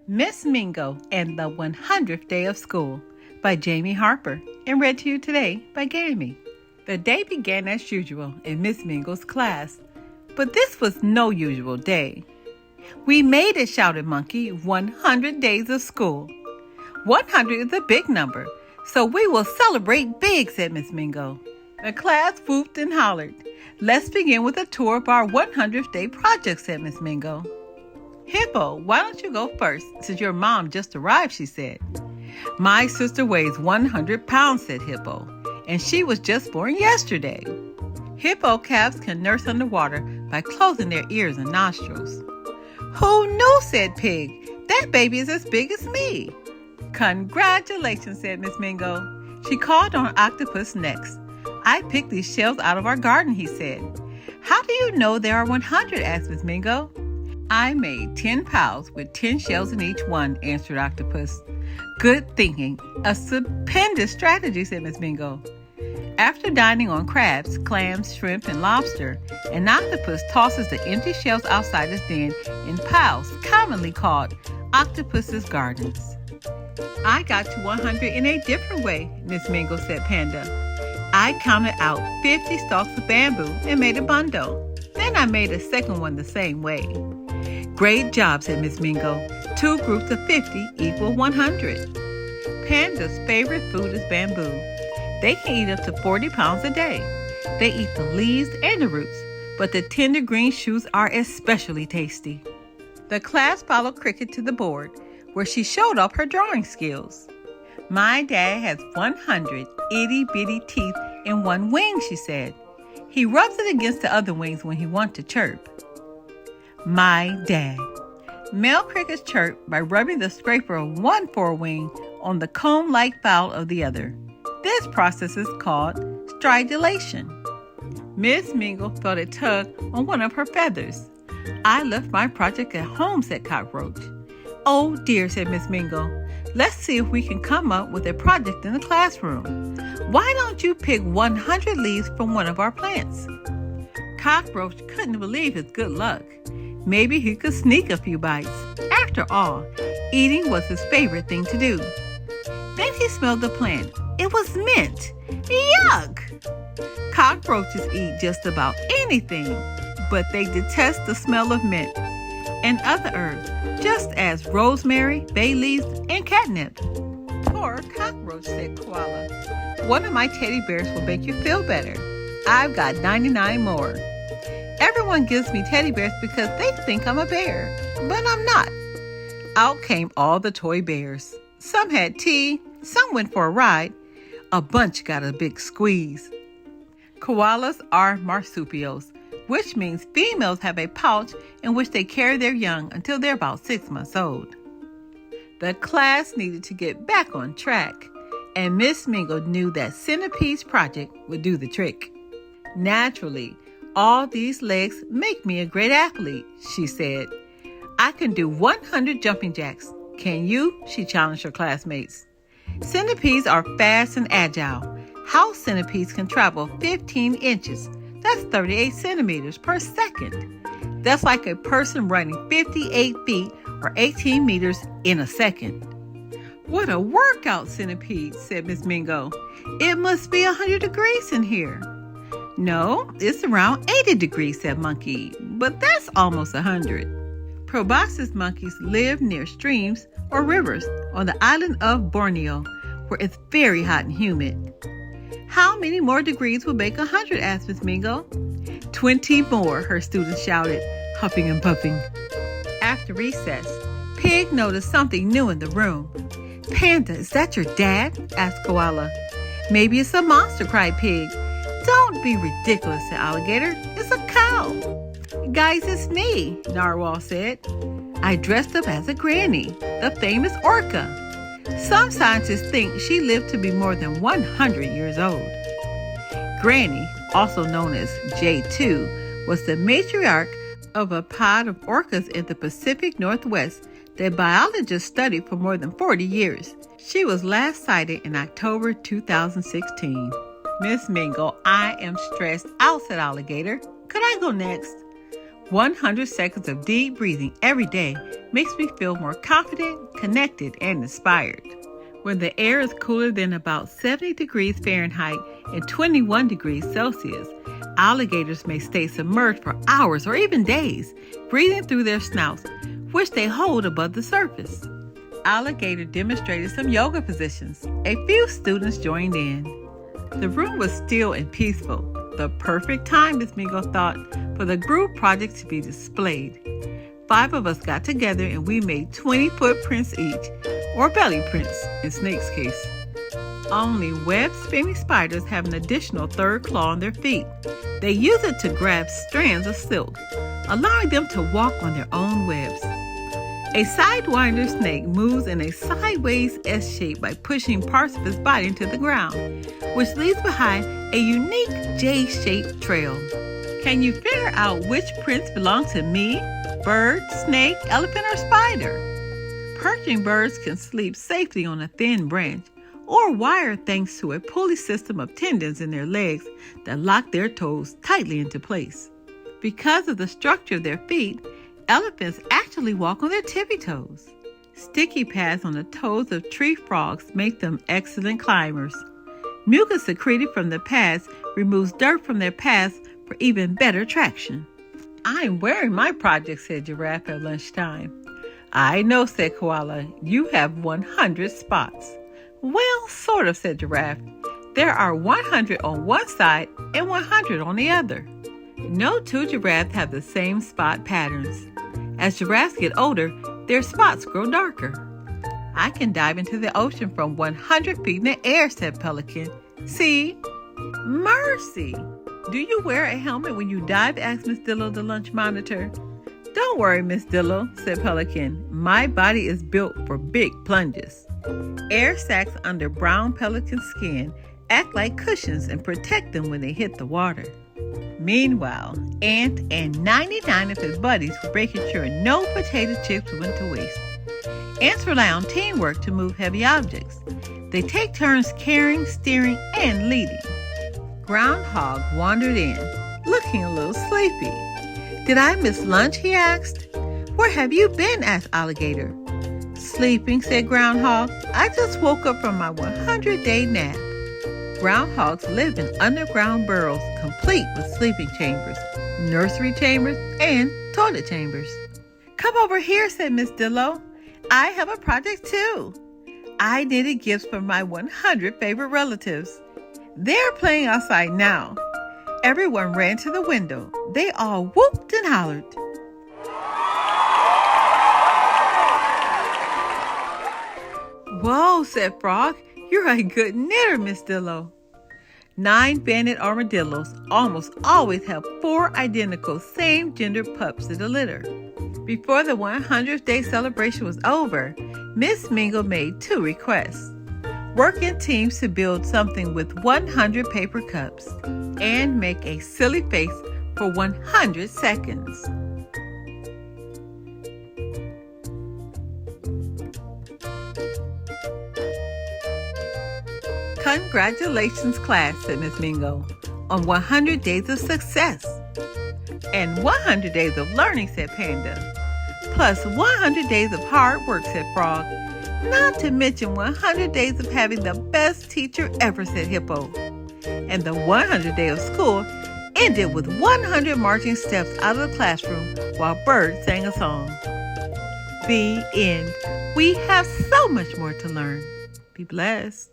Miss Mingo and the 100th Day of School by Jamie Harper, and read to you today by Gammy. The day began as usual in Miss Mingo's class, but this was no usual day. "We made it," shouted Monkey, 100 days of school. 100 is a big number, so we will celebrate big, said Miss Mingo. The class whooped and hollered. "Let's begin with a tour of our 100th day project," said Miss Mingo. "Hippo, why don't you go first, since your mom just arrived," she said. "My sister weighs 100 pounds, said Hippo, and she was just born yesterday." Hippo calves can nurse underwater by closing their ears and nostrils. "Who knew?" said Pig. "That baby is as big as me." "Congratulations," said Miss Mingo. She called on Octopus next. "I picked these shells out of our garden," he said. "How do you know there are 100, asked Miss Mingo. "I made 10 piles with 10 shells in each one," answered Octopus. "Good thinking. A stupendous strategy," said Miss Mingo. After dining on crabs, clams, shrimp, and lobster, an octopus tosses the empty shells outside his den in piles commonly called octopus's gardens. "I got to 100 in a different way," Miss Mingo said Panda. "I counted out 50 stalks of bamboo and made a bundle. Then I made a second one the same way." "Great job," said Miss Mingo. 2 groups of 50 equal 100. Panda's favorite food is bamboo. They can eat up to 40 pounds a day. They eat the leaves and the roots, but the tender green shoots are especially tasty. The class followed Cricket to the board, where she showed off her drawing skills. "My dad has 100 itty-bitty teeth in one wing," she said. "He rubs it against the other wings when he wants to chirp." My dad. Male crickets chirp by rubbing the scraper of one forewing on the comb-like fowl of the other. This process is called stridulation. Miss Mingo felt a tug on one of her feathers. "I left my project at home," said Cockroach. "Oh dear," said Miss Mingo. "Let's see if we can come up with a project in the classroom. Why don't you pick 100 leaves from one of our plants?" Cockroach couldn't believe his good luck. Maybe he could sneak a few bites. After all, eating was his favorite thing to do. Then he smelled the plant. It was mint. Yuck! Cockroaches eat just about anything, but they detest the smell of mint and other herbs, just as rosemary, bay leaves, and catnip. "Poor Cockroach," said Koala. "One of my teddy bears will make you feel better. I've got 99 more. Everyone gives me teddy bears because they think I'm a bear, but I'm not." Out came all the toy bears. Some had tea, some went for a ride. A bunch got a big squeeze. Koalas are marsupials, which means females have a pouch in which they carry their young until they're about 6 months old. The class needed to get back on track, and Miss Mingo knew that Centipedes project would do the trick. "Naturally, all these legs make me a great athlete," she said. "I can do 100 jumping jacks. Can you?" she challenged her classmates. Centipedes are fast and agile. House centipedes can travel 15 inches. That's 38 centimeters per second. That's like a person running 58 feet or 18 meters in a second. "What a workout, Centipedes," said Miss Mingo. "It must be 100 degrees in here." "No, it's around 80 degrees, said Monkey, but that's almost 100. Proboscis monkeys live near streams or rivers on the island of Borneo, where it's very hot and humid. "How many more degrees will make 100, asked Miss Mingo. 20 more, her students shouted, huffing and puffing. After recess, Pig noticed something new in the room. "Panda, is that your dad?" asked Koala. "Maybe it's a monster," cried Pig. "Don't be ridiculous," said Alligator. "It's a cow." "Guys, it's me," Narwhal said. "I dressed up as a granny, the famous orca. Some scientists think she lived to be more than 100 years old." Granny, also known as J2, was the matriarch of a pod of orcas in the Pacific Northwest that biologists studied for more than 40 years. She was last sighted in October 2016. "Miss Mingo, I am stressed out," said Alligator. "Could I go next?" 100 seconds of deep breathing every day makes me feel more confident, connected, and inspired. When the air is cooler than about 70 degrees Fahrenheit and 21 degrees Celsius, alligators may stay submerged for hours or even days, breathing through their snouts, which they hold above the surface. Alligator demonstrated some yoga positions. A few students joined in. The room was still and peaceful, the perfect time, Miss Mingo thought, for the group project to be displayed. 5 of us got together and we made 20 footprints each, or belly prints in Snake's case. Only web-spinning spiders have an additional third claw on their feet. They use it to grab strands of silk, allowing them to walk on their own webs. A sidewinder snake moves in a sideways S shape by pushing parts of his body into the ground, which leaves behind a unique J-shaped trail. Can you figure out which prints belong to me, bird, snake, elephant, or spider? Perching birds can sleep safely on a thin branch or wire thanks to a pulley system of tendons in their legs that lock their toes tightly into place. Because of the structure of their feet, elephants actually walk on their tippy toes. Sticky pads on the toes of tree frogs make them excellent climbers. Mucus secreted from the pads removes dirt from their paths for even better traction. "I'm wearing my project," said Giraffe at lunchtime. "I know," said Koala. "You have 100 spots." "Well, sort of," said Giraffe. "There are 100 on one side and 100 on the other." No two giraffes have the same spot patterns. As giraffes get older, their spots grow darker. "I can dive into the ocean from 100 feet in the air," said Pelican. "See?" "Mercy! Do you wear a helmet when you dive?" asked Miss Dillo, the lunch monitor. "Don't worry, Miss Dillo," said Pelican. "My body is built for big plunges." Air sacs under brown pelican skin act like cushions and protect them when they hit the water. Meanwhile, Ant and 99 of his buddies were making sure no potato chips went to waste. Ants rely on teamwork to move heavy objects. They take turns carrying, steering, and leading. Groundhog wandered in, looking a little sleepy. "Did I miss lunch?" he asked. "Where have you been?" asked Alligator. "Sleeping," said Groundhog. "I just woke up from my 100-day nap." Groundhogs live in underground burrows complete with sleeping chambers, nursery chambers, and toilet chambers. "Come over here," said Miss Dillo. "I have a project too." I knitted gifts for my 100 favorite relatives. They're playing outside now. Everyone ran to the window. They all whooped and hollered. "Whoa," said Frog. "You're a good knitter, Miss Dillo." 9 banded armadillos almost always have 4 identical same-gender pups in the litter. Before the 100th day celebration was over, Miss Mingo made 2 requests. Work in teams to build something with 100 paper cups and make a silly face for 100 seconds. "Congratulations, class," said Miss Mingo, "on 100 days of success." "And 100 days of learning," said Panda. "Plus 100 days of hard work," said Frog. "Not to mention 100 days of having the best teacher ever," said Hippo. And the 100th day of school ended with 100 marching steps out of the classroom while birds sang a song. The end. We have so much more to learn. Be blessed.